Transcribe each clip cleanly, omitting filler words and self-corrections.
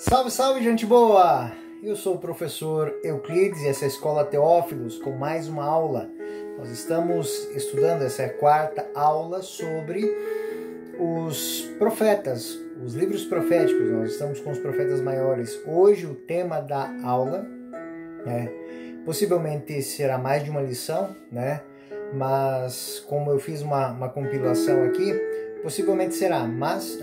Salve, salve, gente boa! Eu sou o professor Euclides e essa é a Escola Teófilos com mais uma aula. Nós estamos estudando, essa é a quarta aula sobre os profetas, os livros proféticos. Nós estamos com os profetas maiores. Hoje o tema da aula, possivelmente será mais de uma lição, mas como eu fiz uma compilação aqui, possivelmente será, mas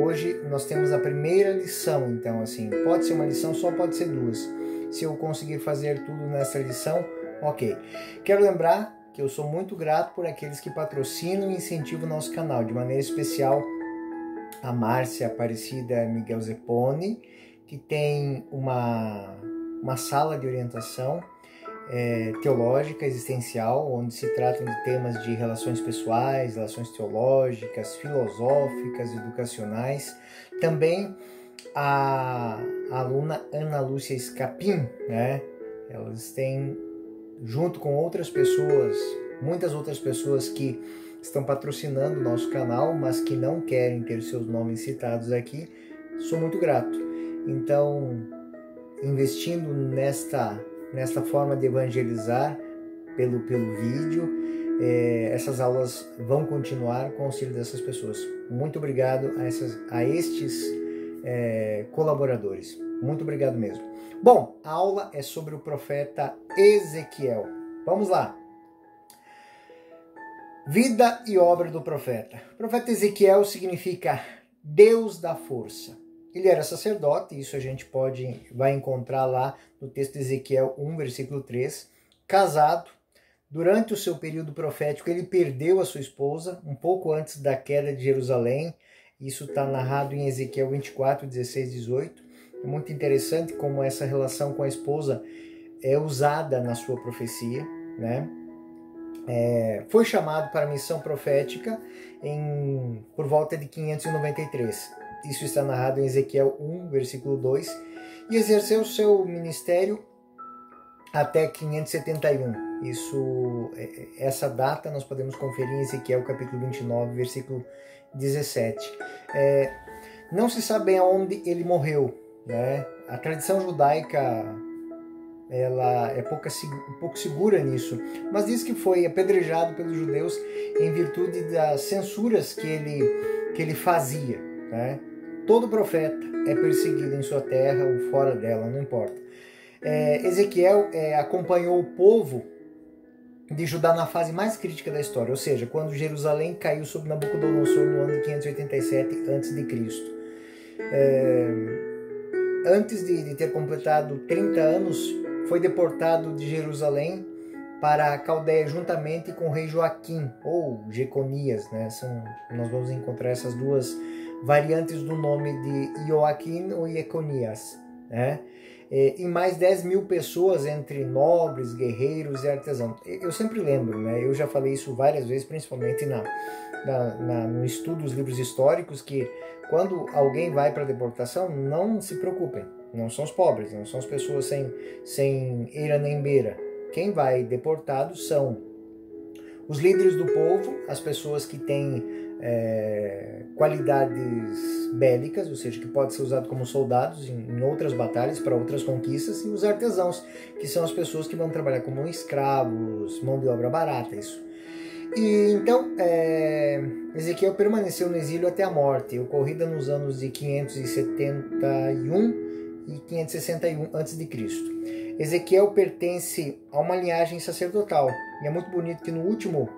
hoje nós temos a primeira lição, então assim, pode ser uma lição, só pode ser duas. Se eu conseguir fazer tudo nessa lição, ok. Quero lembrar que eu sou muito grato por aqueles que patrocinam e incentivam o nosso canal, de maneira especial a Márcia Aparecida Miguel Zeponi, que tem uma sala de orientação teológica, existencial, onde se tratam de temas de relações pessoais, relações teológicas, filosóficas, educacionais. Também a aluna Ana Lúcia Escapim, elas têm, junto com outras pessoas, muitas outras pessoas que estão patrocinando o nosso canal, mas que não querem ter seus nomes citados aqui, sou muito grato. Então, investindo nesta forma de evangelizar pelo vídeo, essas aulas vão continuar com o auxílio dessas pessoas. Muito obrigado a estes colaboradores. Muito obrigado mesmo. Bom, a aula é sobre o profeta Ezequiel. Vamos lá. Vida e obra do profeta. O profeta Ezequiel significa Deus da força. Ele era sacerdote, isso a gente vai encontrar lá no texto de Ezequiel 1, versículo 3. Casado, durante o seu período profético, ele perdeu a sua esposa, um pouco antes da queda de Jerusalém. Isso está narrado em Ezequiel 24, 16, 18. É muito interessante como essa relação com a esposa é usada na sua profecia, foi chamado para a missão profética por volta de 593. Isso está narrado em Ezequiel 1, versículo 2, e exerceu seu ministério até 571. Essa data nós podemos conferir em Ezequiel capítulo 29, versículo 17. Não se sabe bem aonde ele morreu, A tradição judaica ela é um pouco segura nisso, mas diz que foi apedrejado pelos judeus em virtude das censuras que ele fazia, Todo profeta é perseguido em sua terra ou fora dela, não importa. Ezequiel acompanhou o povo de Judá na fase mais crítica da história, ou seja, quando Jerusalém caiu sob Nabucodonosor no ano de 587 a.C. Antes de ter completado 30 anos, foi deportado de Jerusalém para a Caldeia juntamente com o rei Joaquim, ou Jeconias, nós vamos encontrar essas duas variantes do nome de Joaquim ou Jeconias, e mais 10.000 pessoas entre nobres, guerreiros e artesãos. Eu sempre lembro, eu já falei isso várias vezes, principalmente no estudo dos livros históricos, que quando alguém vai para a deportação, não se preocupem, não são os pobres, não são as pessoas sem eira nem beira. Quem vai deportado são os líderes do povo, as pessoas que têm qualidades bélicas, ou seja, que pode ser usado como soldados em outras batalhas, para outras conquistas, e os artesãos, que são as pessoas que vão trabalhar como escravos, mão de obra barata, isso. E então, Ezequiel permaneceu no exílio até a morte, ocorrida nos anos de 571 e 561 a.C. Ezequiel pertence a uma linhagem sacerdotal, e é muito bonito que no último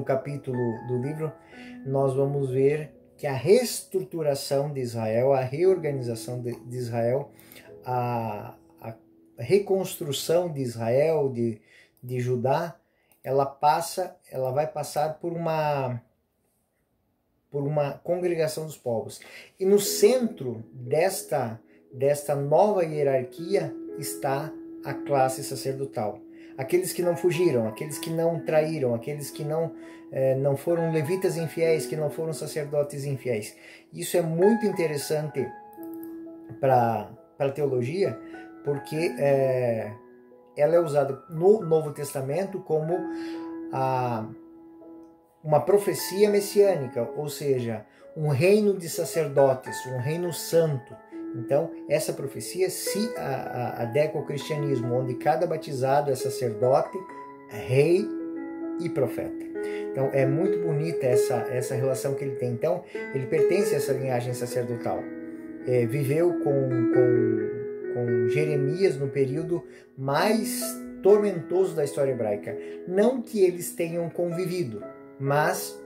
capítulo do livro, nós vamos ver que a reestruturação de Israel, a reorganização de Israel, a reconstrução de Israel, de Judá, ela vai passar por uma congregação dos povos. E no centro desta nova hierarquia está a classe sacerdotal. Aqueles que não fugiram, aqueles que não traíram, aqueles que não foram levitas infiéis, que não foram sacerdotes infiéis. Isso é muito interessante para a teologia, porque ela é usada no Novo Testamento como uma profecia messiânica, ou seja, um reino de sacerdotes, um reino santo. Então, essa profecia se adequa ao cristianismo, onde cada batizado é sacerdote, rei e profeta. Então, é muito bonita essa relação que ele tem. Então, ele pertence a essa linhagem sacerdotal. Viveu com Jeremias no período mais tormentoso da história hebraica. Não que eles tenham convivido, mas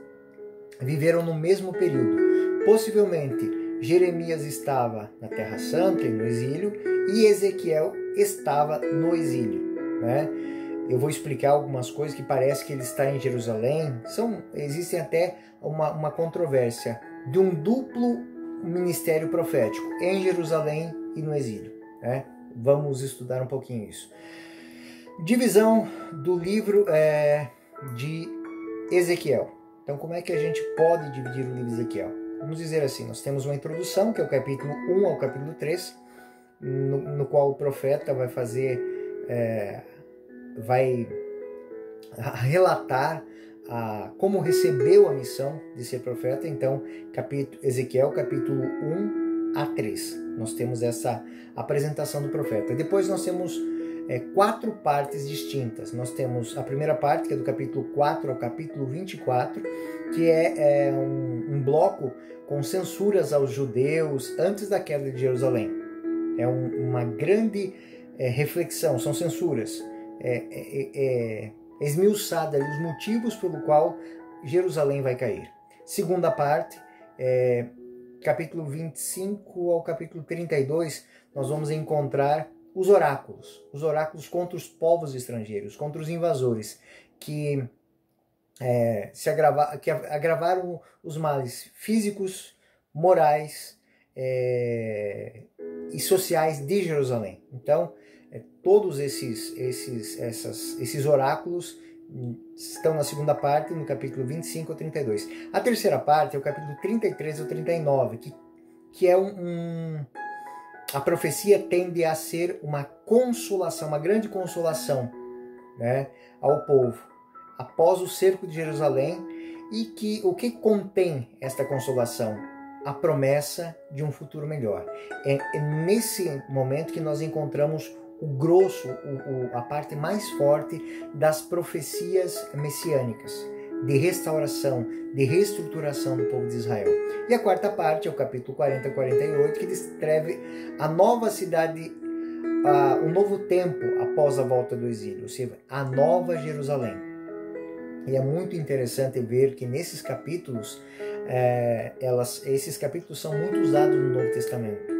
viveram no mesmo período. Possivelmente, Jeremias estava na Terra Santa e no exílio, e Ezequiel estava no exílio, né? Eu vou explicar algumas coisas que parece que ele está em Jerusalém. Existem até uma controvérsia de um duplo ministério profético em Jerusalém e no exílio, né? Vamos estudar um pouquinho isso. Divisão do livro de Ezequiel. Então, como é que a gente pode dividir o livro de Ezequiel? Vamos dizer assim, nós temos uma introdução, que é o capítulo 1 ao capítulo 3, no qual o profeta vai relatar como recebeu a missão de ser profeta. Então, Ezequiel, capítulo 1 a 3. Nós temos essa apresentação do profeta. Depois nós temos 4 partes distintas. Nós temos a primeira parte, que é do capítulo 4 ao capítulo 24, que é um bloco com censuras aos judeus antes da queda de Jerusalém. É uma grande reflexão, são censuras. Esmiuçada ali os motivos pelo qual Jerusalém vai cair. Segunda parte, capítulo 25 ao capítulo 32, nós vamos encontrar os oráculos contra os povos estrangeiros, contra os invasores, que agravaram os males físicos, morais e sociais de Jerusalém. Então, todos esses oráculos estão na segunda parte, no capítulo 25 ao 32. A terceira parte é o capítulo 33 ao 39, que é a profecia tende a ser uma consolação, uma grande consolação, né, ao povo, após o cerco de Jerusalém, e o que contém esta consolação? A promessa de um futuro melhor. É nesse momento que nós encontramos o grosso, a parte mais forte das profecias messiânicas, de restauração, de reestruturação do povo de Israel. E a quarta parte é o capítulo 40 a 48, que descreve a nova cidade, o novo tempo após a volta do exílio, ou seja, a nova Jerusalém. E é muito interessante ver que nesses capítulos, esses capítulos são muito usados no Novo Testamento.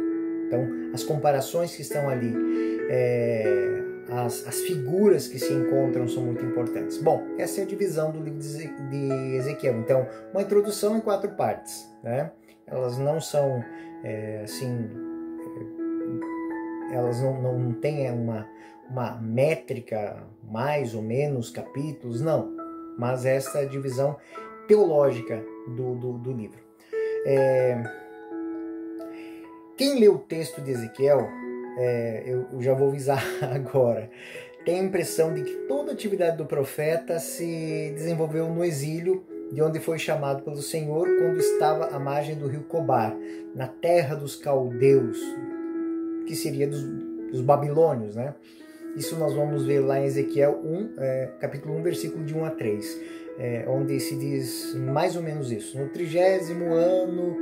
Então, as comparações que estão ali, as figuras que se encontram são muito importantes. Bom, essa é a divisão do livro de Ezequiel. Então, uma introdução em 4 partes, né? Elas não são elas não têm uma métrica, mais ou menos capítulos, não. Mas essa é a divisão teológica do livro. Quem lê o texto de Ezequiel, eu já vou avisar agora, tem a impressão de que toda a atividade do profeta se desenvolveu no exílio, de onde foi chamado pelo Senhor quando estava à margem do rio Cobar, na terra dos caldeus, que seria dos babilônios, né? Isso nós vamos ver lá em Ezequiel capítulo 1, versículo de 1 a 3, onde se diz mais ou menos isso. No 30º ano,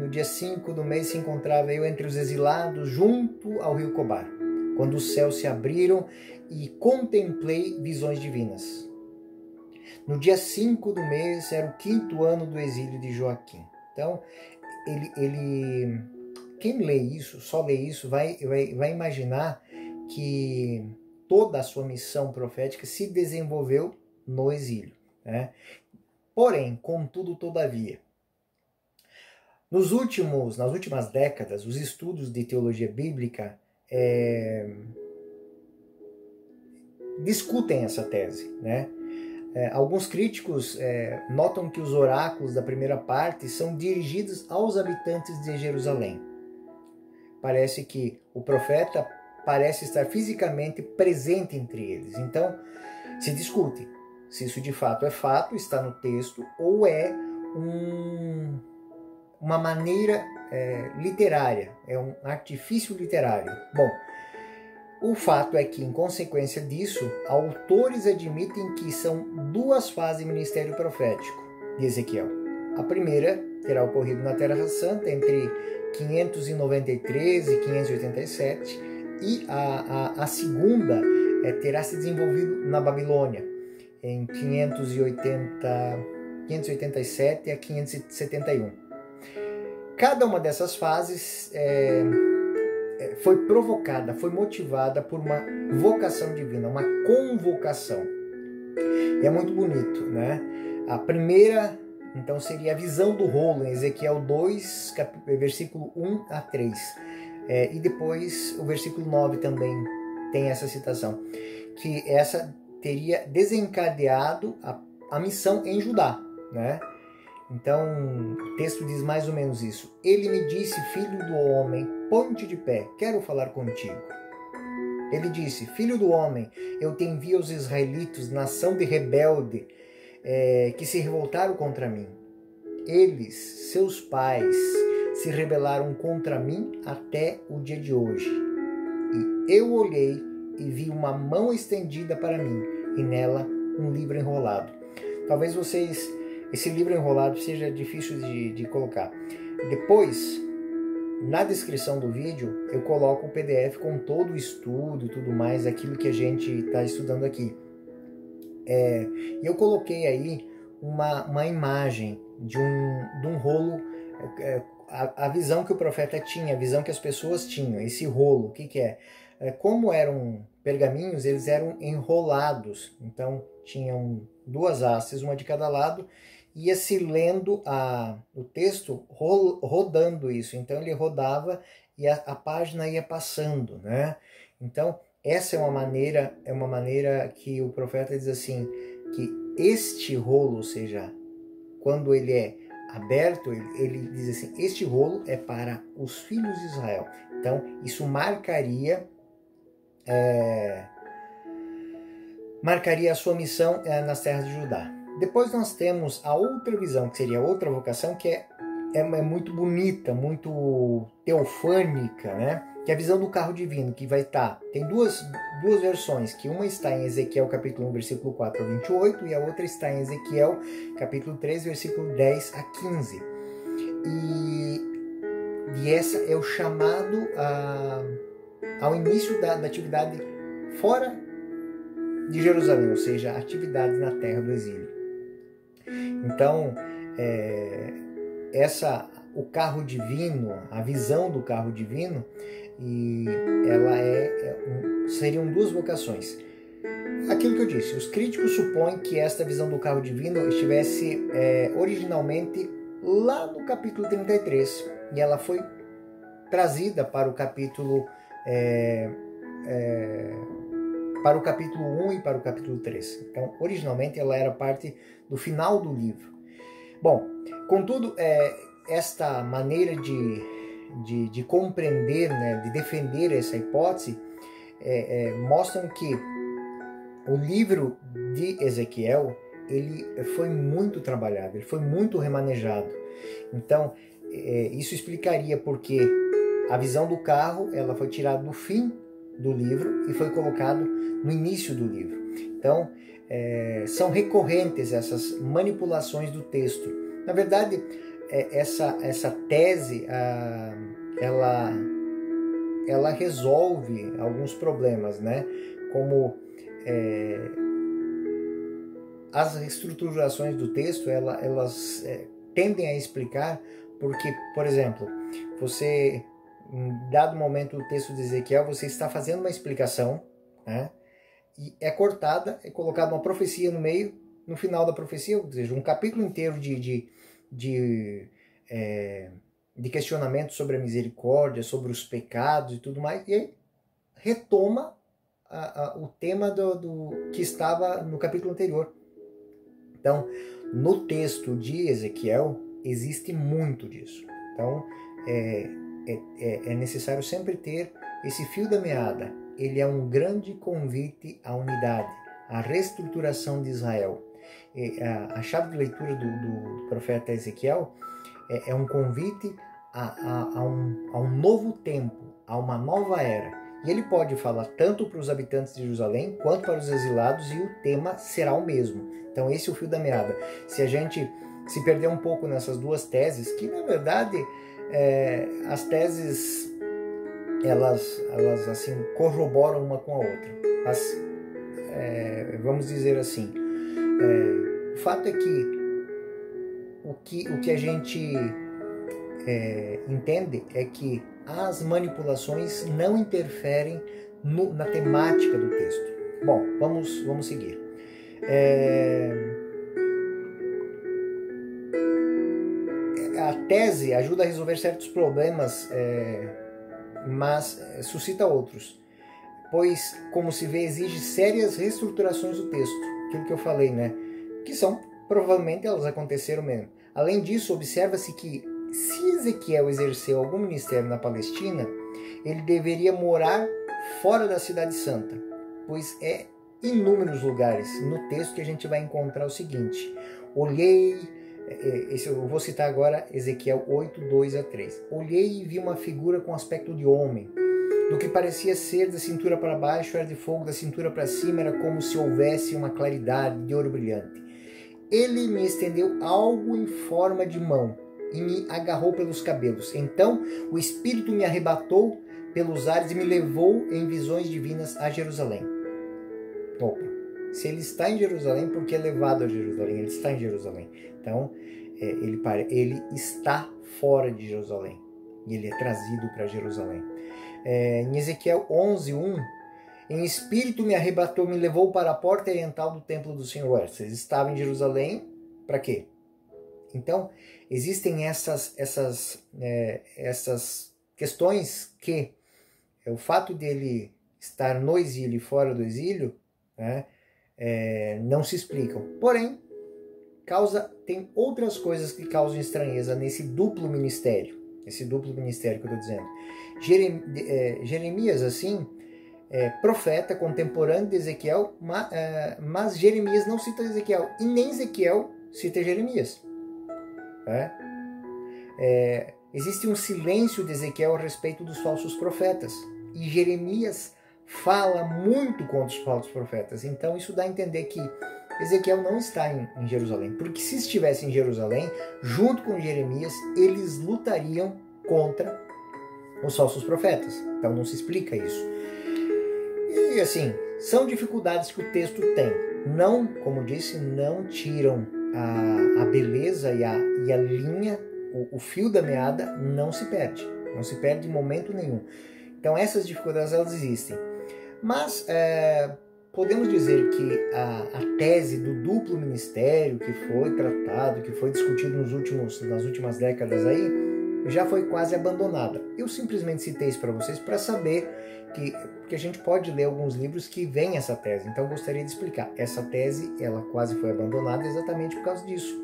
no dia 5 do mês, se encontrava eu entre os exilados, junto ao rio Cobar, quando os céus se abriram e contemplei visões divinas. No dia 5 do mês, era o 5º ano do exílio de Joaquim. Então, quem lê isso, só lê isso, vai imaginar que toda a sua missão profética se desenvolveu no exílio, né? Porém, contudo, todavia, nas últimas décadas, os estudos de teologia bíblica discutem essa tese, né? Alguns críticos notam que os oráculos da primeira parte são dirigidos aos habitantes de Jerusalém. Parece que o profeta parece estar fisicamente presente entre eles. Então, se discute se isso de fato é fato, está no texto, ou é uma maneira literária, é um artifício literário. Bom, o fato é que, em consequência disso, autores admitem que são duas fases do ministério profético de Ezequiel. A primeira terá ocorrido na Terra Santa entre 593 e 587, e a segunda terá se desenvolvido na Babilônia, em 587 a 571. Cada uma dessas fases foi provocada, foi motivada por uma vocação divina, uma convocação. E é muito bonito, né? A primeira, então, seria a visão do rolo, em Ezequiel 2, versículo 1 a 3. E depois o versículo 9 também tem essa citação, que essa teria desencadeado a missão em Judá, né? Então, o texto diz mais ou menos isso. Ele me disse, filho do homem, ponte de pé, quero falar contigo. Ele disse, filho do homem, eu te envio aos israelitas, nação de rebelde, que se revoltaram contra mim. Eles, seus pais, se rebelaram contra mim até o dia de hoje. E eu olhei e vi uma mão estendida para mim, e nela um livro enrolado. Talvez esse livro enrolado seja difícil de colocar. Depois, na descrição do vídeo, eu coloco o PDF com todo o estudo e tudo mais, aquilo que a gente está estudando aqui. E eu coloquei aí uma imagem de um rolo, a visão que o profeta tinha, a visão que as pessoas tinham, esse rolo, o que é? Como eram pergaminhos, eles eram enrolados, então tinham duas hastes, uma de cada lado, ia-se lendo o texto rodando isso, então ele rodava e a página ia passando, né? Então essa é uma maneira que o profeta diz assim, que este rolo, ou seja, quando ele é aberto, ele diz assim, este rolo é para os filhos de Israel. Então isso marcaria a sua missão nas terras de Judá. Depois nós temos a outra visão, que seria a outra vocação, que é muito bonita, muito teofânica, né? Que é a visão do carro divino, que vai estar... Tem duas versões, que uma está em Ezequiel capítulo 1, versículo 4 a 28, e a outra está em Ezequiel capítulo 3, versículo 10 a 15. E essa é o chamado ao início da atividade fora de Jerusalém, ou seja, a atividade na terra do exílio. Então, o carro divino, a visão do carro divino, e ela seriam duas vocações. Aquilo que eu disse, os críticos supõem que esta visão do carro divino estivesse originalmente lá no capítulo 33, e ela foi trazida para o capítulo 1 e para o capítulo 3. Então, originalmente, ela era parte do final do livro. Bom, contudo, esta maneira de compreender, né, de defender essa hipótese, mostram que o livro de Ezequiel, ele foi muito trabalhado, ele foi muito remanejado. Então, isso explicaria porque a visão do carro, ela foi tirada do fim do livro e foi colocado no início do livro. Então, são recorrentes essas manipulações do texto. Na verdade, essa tese, ela resolve alguns problemas, né? Como as estruturações do texto, elas tendem a explicar porque, por exemplo, você, em dado momento do texto de Ezequiel, você está fazendo uma explicação, né? E é cortada, é colocada uma profecia no meio, no final da profecia, ou seja, um capítulo inteiro de questionamento sobre a misericórdia, sobre os pecados e tudo mais, e aí retoma o tema do que estava no capítulo anterior. Então, no texto de Ezequiel, existe muito disso. Então, é necessário sempre ter esse fio da meada. Ele é um grande convite à unidade, à reestruturação de Israel. A chave de leitura do profeta Ezequiel é um convite a um novo tempo, a uma nova era. E ele pode falar tanto para os habitantes de Jerusalém quanto para os exilados, e o tema será o mesmo. Então esse é o fio da meada. Se a gente se perder um pouco nessas duas teses, que na verdade as teses elas assim corroboram uma com a outra. Mas vamos dizer assim, o fato é que o que a gente entende é que as manipulações não interferem na temática do texto. Bom, vamos seguir. A tese ajuda a resolver certos problemas, mas suscita outros, pois, como se vê, exige sérias reestruturações do texto, aquilo que eu falei, né? Que provavelmente elas aconteceram mesmo. Além disso, observa-se que se Ezequiel exerceu algum ministério na Palestina, ele deveria morar fora da Cidade Santa, pois é em inúmeros lugares no texto que a gente vai encontrar o seguinte: olhei, eu vou citar agora Ezequiel 8, 2 a 3. Olhei e vi uma figura com aspecto de homem. Do que parecia ser da cintura para baixo era de fogo, da cintura para cima era como se houvesse uma claridade de ouro brilhante. Ele me estendeu algo em forma de mão e me agarrou pelos cabelos. Então o Espírito me arrebatou pelos ares e me levou em visões divinas a Jerusalém. Opa, se ele está em Jerusalém, por que é levado a Jerusalém? Ele está em Jerusalém. Então ele está fora de Jerusalém e ele é trazido para Jerusalém. Em Ezequiel 11:1, em espírito me arrebatou, me levou para a porta oriental do templo do Senhor. Vocês estavam em Jerusalém, para quê? Então, existem essas questões que o fato dele estar no exílio e fora do exílio, né, não se explicam. Porém, tem outras coisas que causam estranheza nesse duplo ministério. Esse duplo ministério que eu estou dizendo. Jeremias, assim, profeta contemporâneo de Ezequiel, mas Jeremias não cita Ezequiel, e nem Ezequiel cita Jeremias. Existe um silêncio de Ezequiel a respeito dos falsos profetas, e Jeremias fala muito contra os falsos profetas. Então isso dá a entender que Ezequiel não está em Jerusalém, porque se estivesse em Jerusalém, junto com Jeremias, eles lutariam contra os falsos profetas. Então não se explica isso. E assim, são dificuldades que o texto tem. Não, como disse, não tiram a beleza e a linha, o fio da meada não se perde. Não se perde em momento nenhum. Então essas dificuldades elas existem. Mas podemos dizer que a tese do duplo ministério que foi tratado, que foi discutido nas últimas décadas aí, já foi quase abandonada. Eu simplesmente citei isso para vocês para saber que a gente pode ler alguns livros que vêm essa tese. Então eu gostaria de explicar. Essa tese ela quase foi abandonada exatamente por causa disso.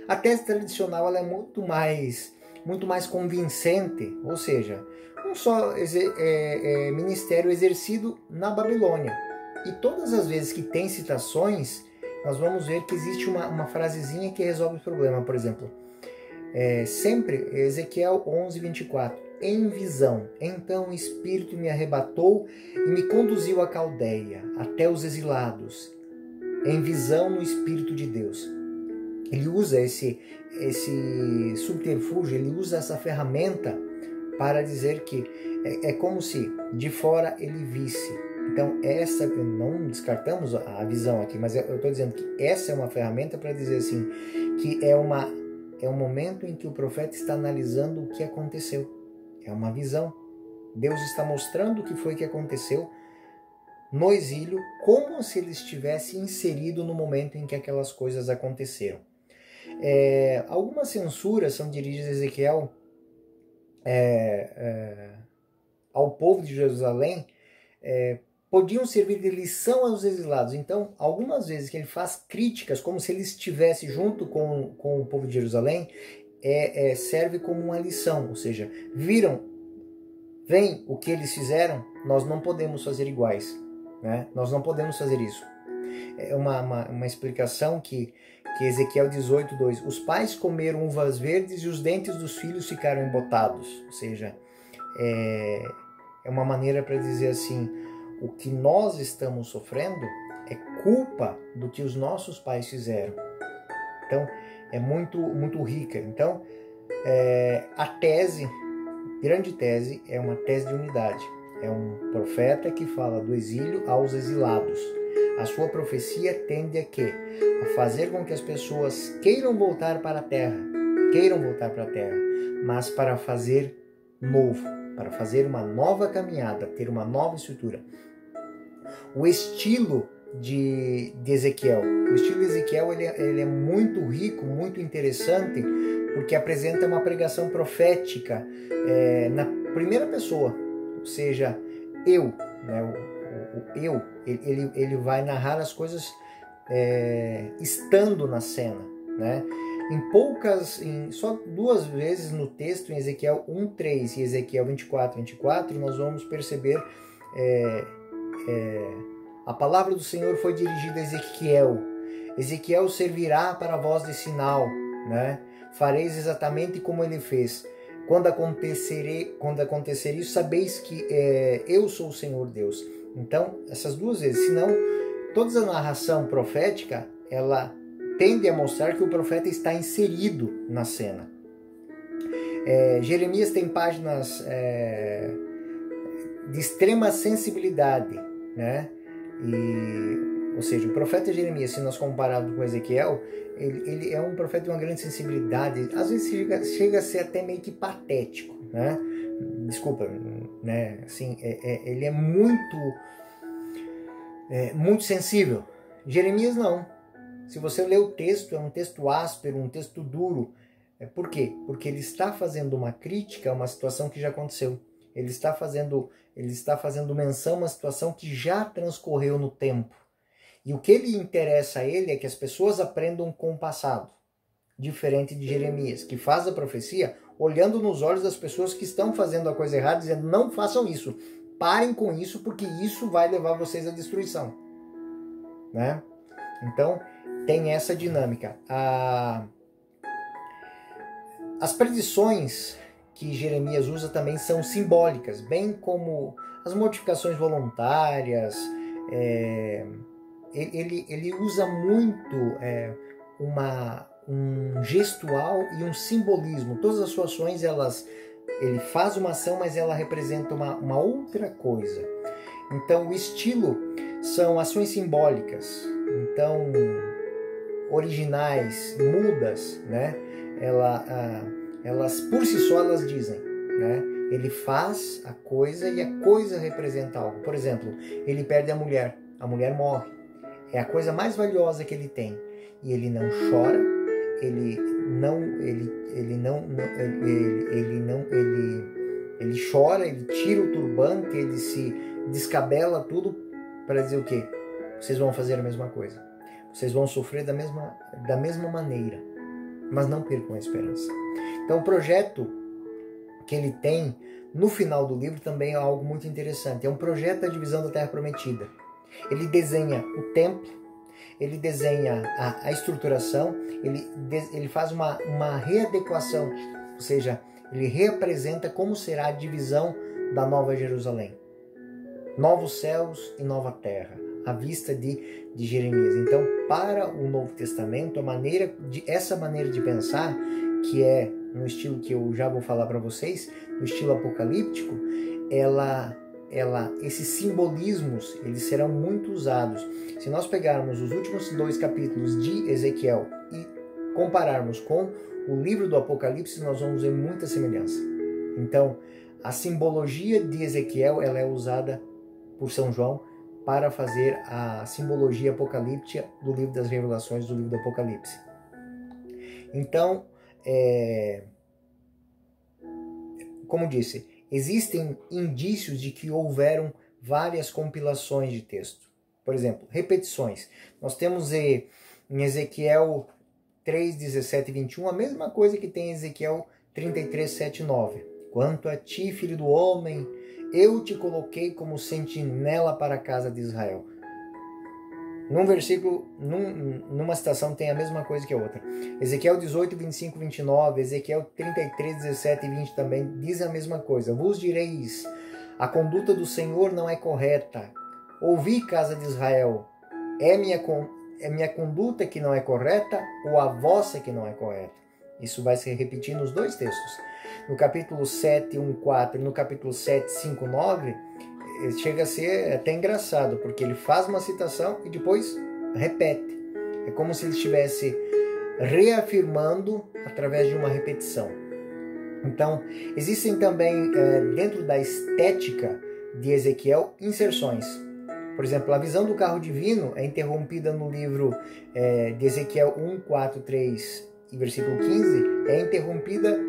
A tese tradicional ela é muito mais convincente, ou seja, um só ministério exercido na Babilônia. E todas as vezes que tem citações, nós vamos ver que existe uma frasezinha que resolve o problema. Por exemplo, sempre Ezequiel 11:24. Em visão, então o Espírito me arrebatou e me conduziu à Caldeia, até os exilados. Em visão no Espírito de Deus. Ele usa esse subterfúgio, ele usa essa ferramenta para dizer que é como se de fora ele visse. Então não descartamos a visão aqui, mas eu estou dizendo que essa é uma ferramenta para dizer assim, que é um momento em que o profeta está analisando o que aconteceu. É uma visão. Deus está mostrando o que foi que aconteceu no exílio, como se ele estivesse inserido no momento em que aquelas coisas aconteceram. Algumas censuras são dirigidas a Ezequiel ao povo de Jerusalém, podiam servir de lição aos exilados. Então, algumas vezes que ele faz críticas, como se ele estivesse junto com o povo de Jerusalém, serve como uma lição, ou seja, veem o que eles fizeram, nós não podemos fazer iguais, né? Nós não podemos fazer isso. É uma explicação que Ezequiel 18:2, os pais comeram uvas verdes e os dentes dos filhos ficaram embotados. Ou seja, é uma maneira para dizer assim, o que nós estamos sofrendo é culpa do que os nossos pais fizeram. Então, é muito rica. Então, a tese, grande tese, é uma tese de unidade. É um profeta que fala do exílio aos exilados. A sua profecia tende a quê? A fazer com que as pessoas queiram voltar para a terra, mas para fazer novo, para fazer uma nova caminhada, ter uma nova estrutura. O estilo de Ezequiel, ele é muito rico, muito interessante, porque apresenta uma pregação profética na primeira pessoa, ou seja, eu, né? O eu, ele vai narrar as coisas estando na cena, né? Só 2 vezes no texto, em Ezequiel 1:3 e Ezequiel 24:24, nós vamos perceber a palavra do Senhor foi dirigida a Ezequiel. Ezequiel servirá para a voz de sinal, né? Fareis exatamente como ele fez. Quando acontecer isso, sabeis que eu sou o Senhor Deus. Então, essas 2 vezes, senão toda a narração profética, ela tende a mostrar que o profeta está inserido na cena. Jeremias tem páginas de extrema sensibilidade, né? Ou seja, o profeta Jeremias, se nós compararmos com Ezequiel, ele é um profeta de uma grande sensibilidade, às vezes chega a ser até meio que patético, né? Desculpa, né? Assim, ele é muito sensível. Jeremias não. Se você ler o texto, é um texto áspero, um texto duro. Por quê? Porque ele está fazendo uma crítica a uma situação que já aconteceu. Ele está fazendo menção a uma situação que já transcorreu no tempo. E o que lhe interessa a ele é que as pessoas aprendam com o passado. Diferente de Jeremias, que faz a profecia olhando nos olhos das pessoas que estão fazendo a coisa errada, dizendo, não façam isso, parem com isso, porque isso vai levar vocês à destruição, né? Então, tem essa dinâmica. As predições que Jeremias usa também são simbólicas, bem como as modificações voluntárias. Ele usa muito um gestual e um simbolismo. Todas as suas ações, ele faz uma ação, mas ela representa uma outra coisa. Então, o estilo são ações simbólicas, então originais, mudas, né? Elas por si só elas dizem, né? Ele faz a coisa e a coisa representa algo. Por exemplo, ele perde a mulher morre, é a coisa mais valiosa que ele tem, e ele não chora, ele chora, ele tira o turbante, ele se descabela tudo para dizer o quê? Vocês vão fazer a mesma coisa. Vocês vão sofrer da mesma maneira, mas não percam a esperança. Então o projeto que ele tem no final do livro também é algo muito interessante. É um projeto da divisão da Terra Prometida. Ele desenha o templo, ele desenha a estruturação, ele faz uma readequação, ou seja, ele reapresenta como será a divisão da Nova Jerusalém. Novos céus e nova terra, à vista de Jeremias. Então, para o Novo Testamento, essa maneira de pensar, que é no estilo que eu já vou falar para vocês, no estilo apocalíptico, esses simbolismos, eles serão muito usados. Se nós pegarmos os últimos 2 capítulos de Ezequiel e compararmos com o livro do Apocalipse, nós vamos ver muita semelhança. Então, a simbologia de Ezequiel, ela é usada por São João para fazer a simbologia apocalíptica do livro das Revelações, do livro do Apocalipse. Então, como disse, existem indícios de que houveram várias compilações de texto. Por exemplo, repetições. Nós temos em Ezequiel 3, 17 e 21 a mesma coisa que tem em Ezequiel 33, 7 e 9. Quanto a ti, filho do homem, eu te coloquei como sentinela para a casa de Israel. Num versículo, numa citação tem a mesma coisa que a outra. Ezequiel 18, 25, 29, Ezequiel 33, 17 e 20 também dizem a mesma coisa. Vos direis, a conduta do Senhor não é correta. Ouvi, casa de Israel, é minha conduta que não é correta ou a vossa que não é correta? Isso vai se repetir nos dois textos. No capítulo 7, 1, 4 e no capítulo 7, 5, 9, chega a ser até engraçado, porque ele faz uma citação e depois repete. É como se ele estivesse reafirmando através de uma repetição. Então, existem também, dentro da estética de Ezequiel, inserções. Por exemplo, a visão do carro divino é interrompida no livro de Ezequiel 1, 4, 3 e versículo 15, é interrompida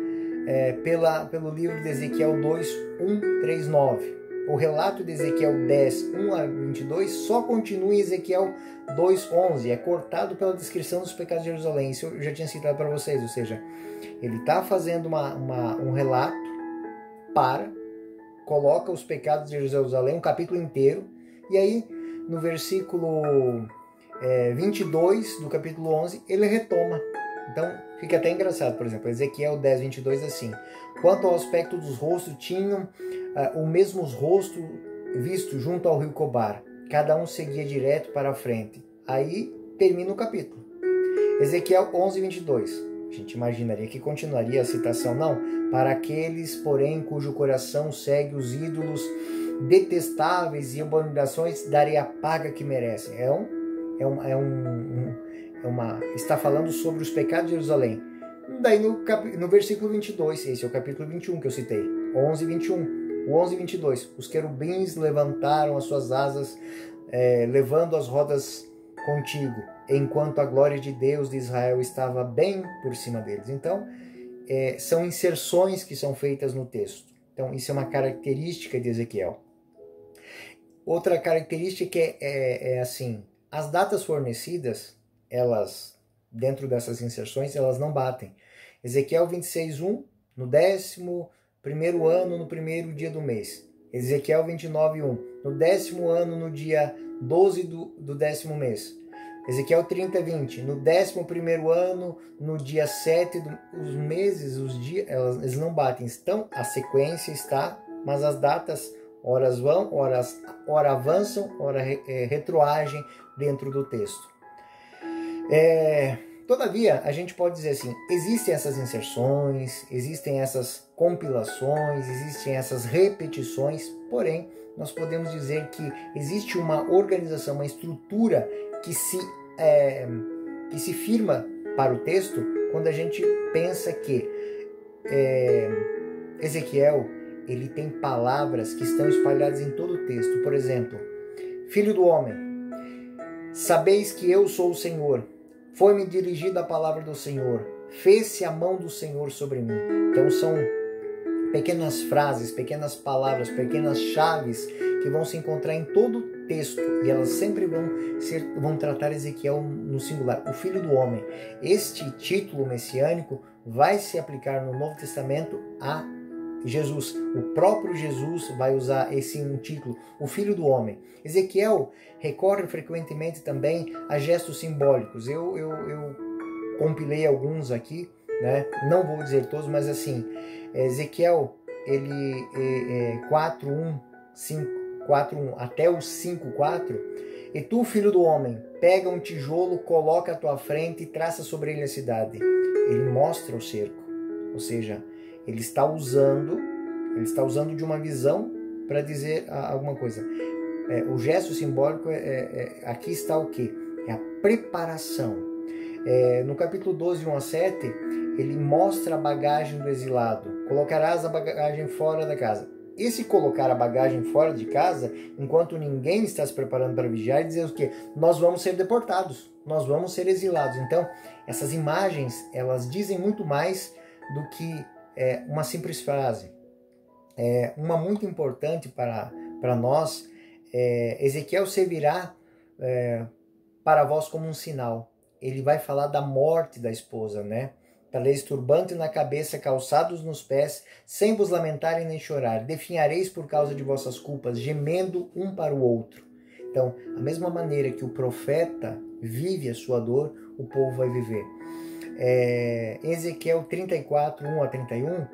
pelo livro de Ezequiel 2, 1, 3, 9. O relato de Ezequiel 10, 1 a 22 só continua em Ezequiel 2, 11. É cortado pela descrição dos pecados de Jerusalém. Isso eu já tinha citado para vocês. Ou seja, ele está fazendo um relato coloca os pecados de Jerusalém, um capítulo inteiro. E aí, no versículo 22 do capítulo 11, ele retoma. Então, fica até engraçado. Por exemplo, Ezequiel 10, 22 assim. Quanto ao aspecto dos rostos, tinham o mesmo rosto visto junto ao rio Cobar. Cada um seguia direto para a frente. Aí termina o capítulo. Ezequiel 11, 22. A gente imaginaria que continuaria a citação. Não. Para aqueles, porém, cujo coração segue os ídolos detestáveis e abominações, darei a paga que merecem. Está falando sobre os pecados de Jerusalém. Daí no versículo 22, esse é o capítulo 21 que eu citei, 11, 21. O 11, 22, os querubins levantaram as suas asas, levando as rodas contigo, enquanto a glória de Deus de Israel estava bem por cima deles. Então, são inserções que são feitas no texto. Então, isso é uma característica de Ezequiel. Outra característica é assim, as datas fornecidas, elas, dentro dessas inserções, elas não batem. Ezequiel 26, 1, no 11º ano, no primeiro dia do mês. Ezequiel 29, 1, no 10º ano, no dia 12 do 10º mês. Ezequiel 30, 20, no 11º ano, no dia 7, os meses, os dias, eles não batem. Então, a sequência está, mas as datas, horas vão, ora avançam, ora retroagem dentro do texto. Todavia, a gente pode dizer assim, existem essas inserções, existem essas compilações, existem essas repetições, porém, nós podemos dizer que existe uma organização, uma estrutura que se firma para o texto quando a gente pensa que Ezequiel, ele tem palavras que estão espalhadas em todo o texto. Por exemplo, filho do homem, sabeis que eu sou o Senhor, foi-me dirigida a palavra do Senhor, fez-se a mão do Senhor sobre mim. Então são pequenas frases, pequenas palavras, pequenas chaves que vão se encontrar em todo o texto e elas sempre vão tratar Ezequiel no singular, o Filho do Homem. Este título messiânico vai se aplicar no Novo Testamento a Jesus. O próprio Jesus vai usar esse título, o Filho do Homem. Ezequiel recorre frequentemente também a gestos simbólicos. Eu compilei alguns aqui, né? Não vou dizer todos, mas assim, Ezequiel, ele 4:1, 4:1 até o 5:4, e tu, filho do homem, pega um tijolo, coloca à tua frente e traça sobre ele a cidade. Ele mostra o cerco, ou seja, ele está usando de uma visão para dizer alguma coisa. O gesto simbólico aqui está o quê? É a preparação. No capítulo 12, 1 a 7, ele mostra a bagagem do exilado. Colocarás a bagagem fora da casa. Esse colocar a bagagem fora de casa, enquanto ninguém está se preparando para vigiar, e dizer o quê? Nós vamos ser deportados, nós vamos ser exilados. Então, essas imagens, elas dizem muito mais do que uma simples frase. Uma muito importante para nós, Ezequiel servirá para vós como um sinal. Ele vai falar da morte da esposa, né? Traleis turbante na cabeça, calçados nos pés, sem vos lamentarem nem chorar. Definhareis por causa de vossas culpas, gemendo um para o outro. Então, a mesma maneira que o profeta vive a sua dor, o povo vai viver. Em Ezequiel 34, 1 a 31,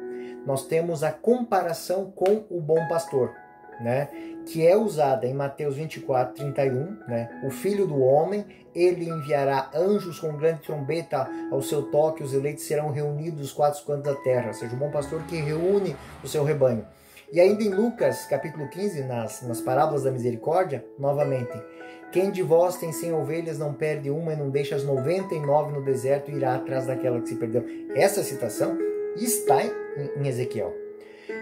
nós temos a comparação com o bom pastor, né? Que é usada em Mateus 24, 31, né? O filho do homem, ele enviará anjos com grande trombeta ao seu toque, os eleitos serão reunidos dos quatro cantos da terra, ou seja, o bom pastor que reúne o seu rebanho. E ainda em Lucas, capítulo 15, nas parábolas da misericórdia, novamente, quem de vós tem 100 ovelhas não perde uma e não deixa as 99 no deserto e irá atrás daquela que se perdeu. Essa citação está em Ezequiel.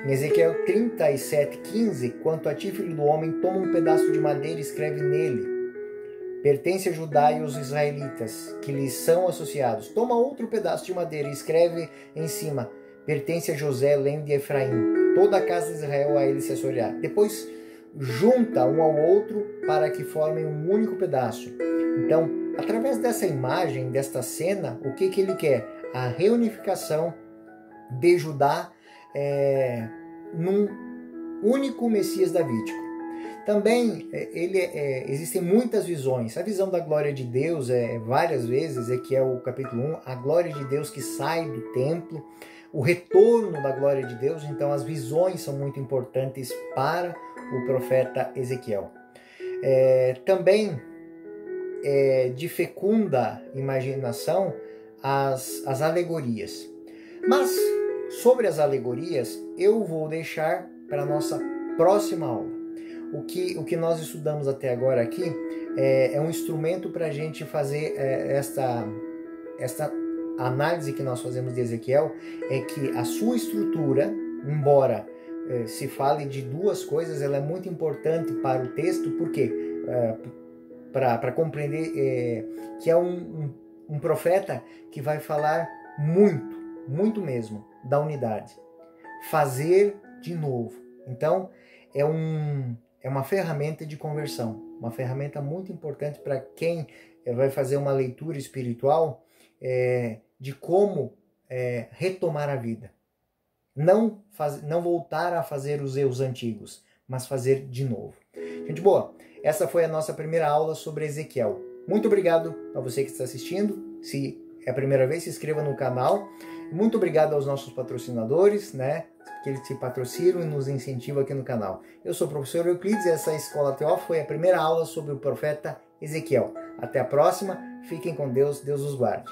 Em Ezequiel 37, 15, quanto a ti, filho do homem, toma um pedaço de madeira e escreve nele: pertence a Judá e aos israelitas, que lhes são associados. Toma outro pedaço de madeira e escreve em cima: pertence a José, Lém de Efraim. Toda a casa de Israel a ele se associará. Depois junta um ao outro para que formem um único pedaço. Então, através dessa imagem, desta cena, o que ele quer? A reunificação de Judá num único Messias davídico. Também existem muitas visões. A visão da glória de Deus, várias vezes, que é o capítulo 1, a glória de Deus que sai do templo, o retorno da glória de Deus. Então as visões são muito importantes para o profeta Ezequiel. Também de fecunda imaginação as alegorias. Mas sobre as alegorias eu vou deixar para a nossa próxima aula. O que nós estudamos até agora aqui é um instrumento para a gente fazer esta análise que nós fazemos de Ezequiel, é que a sua estrutura, embora se fale de duas coisas, ela é muito importante para o texto, porque para compreender que é um profeta que vai falar muito mesmo da unidade, fazer de novo. Então é uma ferramenta de conversão, uma ferramenta muito importante para quem vai fazer uma leitura espiritual de como retomar a vida. Não voltar a fazer os erros antigos, mas fazer de novo. Gente boa, essa foi a nossa primeira aula sobre Ezequiel. Muito obrigado a você que está assistindo. Se é a primeira vez, se inscreva no canal. Muito obrigado aos nossos patrocinadores, né? Que eles se patrocinam e nos incentivam aqui no canal. Eu sou o professor Euclides e essa Escola TO foi a primeira aula sobre o profeta Ezequiel. Até a próxima. Fiquem com Deus. Deus os guarde.